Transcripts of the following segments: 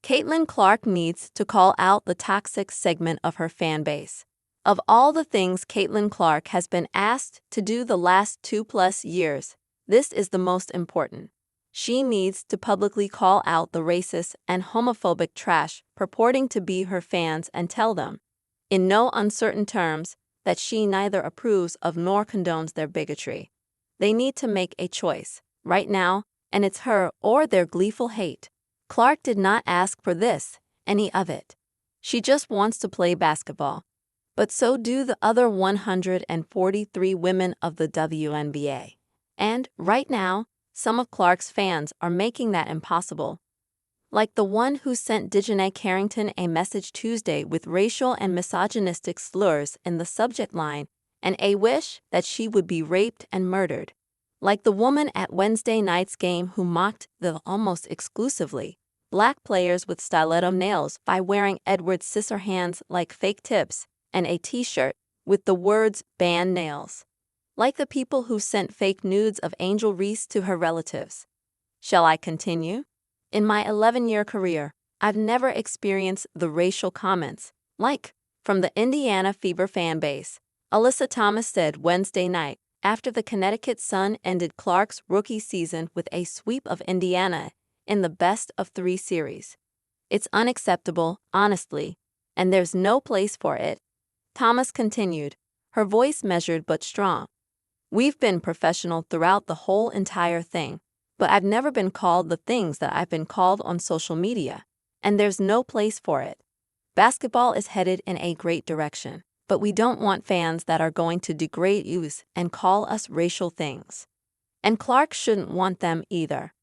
Caitlin Clark needs to call out the toxic segment of her fan base. Of all the things Caitlin Clark has been asked to do the last 2+ years, this is the most important. She needs to publicly call out the racist and homophobic trash purporting to be her fans and tell them, in no uncertain terms, that she neither approves of nor condones their bigotry. They need to make a choice, right now, and it's her or their gleeful hate. Clark did not ask for this, any of it. She just wants to play basketball. But so do the other 143 women of the WNBA. And, right now, some of Clark's fans are making that impossible. Like the one who sent DiJonai Carrington a message Tuesday with racial and misogynistic slurs in the subject line and a wish that she would be raped and murdered. Like the woman at Wednesday night's game who mocked the almost exclusively black players with stiletto nails by wearing Edward Scissorhands-like fake tips and a t-shirt with the words "ban nails." Like the people who sent fake nudes of Angel Reese to her relatives. Shall I continue? In my 11-year career, I've never experienced the racial comments, like, from the Indiana Fever fan base. Alyssa Thomas said Wednesday night, after the Connecticut Sun ended Clark's rookie season with a sweep of Indiana in the best-of-3 series. It's unacceptable, honestly, and there's no place for it. Thomas continued, her voice measured but strong. We've been professional throughout the whole entire thing, but I've never been called the things that I've been called on social media, and there's no place for it. Basketball is headed in a great direction, but we don't want fans that are going to degrade us and call us racial things. And Clark shouldn't want them either.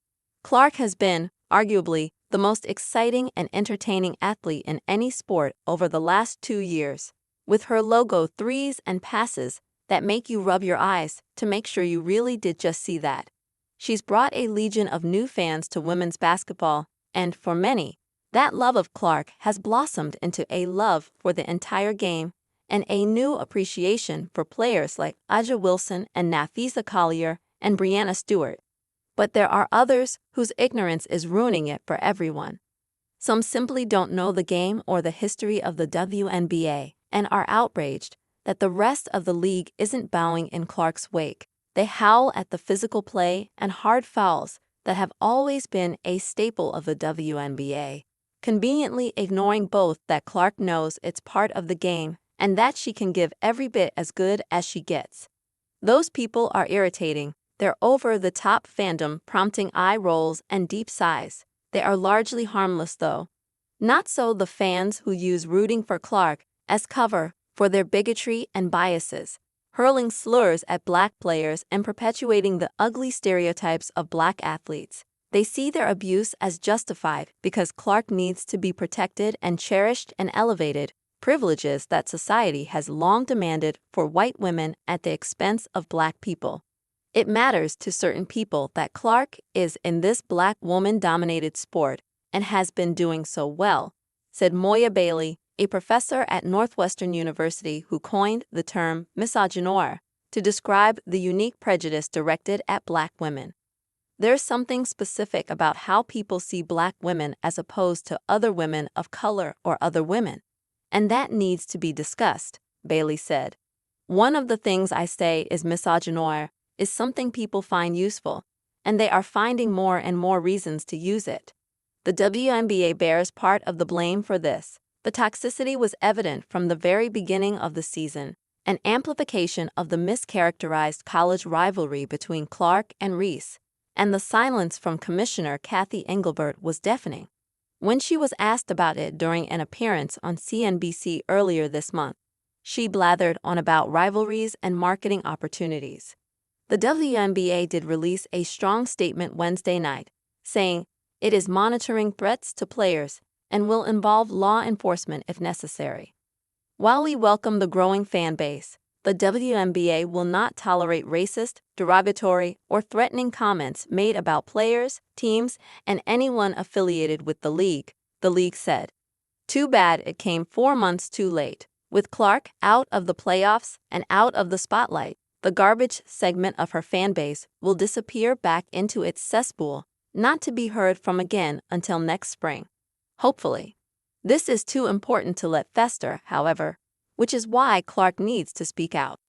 Clark has been, arguably, the most exciting and entertaining athlete in any sport over the last 2 years, with her logo threes and passes that make you rub your eyes to make sure you really did just see that. She's brought a legion of new fans to women's basketball, and for many, that love of Clark has blossomed into a love for the entire game and a new appreciation for players like A'ja Wilson and Nafisa Collier and Breanna Stewart. But there are others whose ignorance is ruining it for everyone. Some simply don't know the game or the history of the WNBA and are outraged that the rest of the league isn't bowing in Clark's wake. They howl at the physical play and hard fouls that have always been a staple of the WNBA, conveniently ignoring both that Clark knows it's part of the game and that she can give every bit as good as she gets. Those people are irritating. Their over-the-top fandom prompting eye rolls and deep sighs. They are largely harmless, though. Not so the fans who use rooting for Clark as cover for their bigotry and biases, hurling slurs at black players and perpetuating the ugly stereotypes of black athletes. They see their abuse as justified because Clark needs to be protected and cherished and elevated, privileges that society has long demanded for white women at the expense of black people. It matters to certain people that Clark is in this black woman-dominated sport and has been doing so well, said Moya Bailey, a professor at Northwestern University who coined the term misogynoir to describe the unique prejudice directed at black women. There's something specific about how people see black women as opposed to other women of color or other women, and that needs to be discussed, Bailey said. One of the things I say is misogynoir is something people find useful, and they are finding more and more reasons to use it. The WNBA bears part of the blame for this. The toxicity was evident from the very beginning of the season, an amplification of the mischaracterized college rivalry between Clark and Reese, and the silence from Commissioner Kathy Engelbert was deafening. When she was asked about it during an appearance on CNBC earlier this month, she blathered on about rivalries and marketing opportunities. The WNBA did release a strong statement Wednesday night, saying it is monitoring threats to players and will involve law enforcement if necessary. While we welcome the growing fan base, the WNBA will not tolerate racist, derogatory, or threatening comments made about players, teams, and anyone affiliated with the league said. Too bad it came 4 months too late. With Clark out of the playoffs and out of the spotlight, the garbage segment of her fan base will disappear back into its cesspool, not to be heard from again until next spring. Hopefully. This is too important to let fester, however, which is why Clark needs to speak out.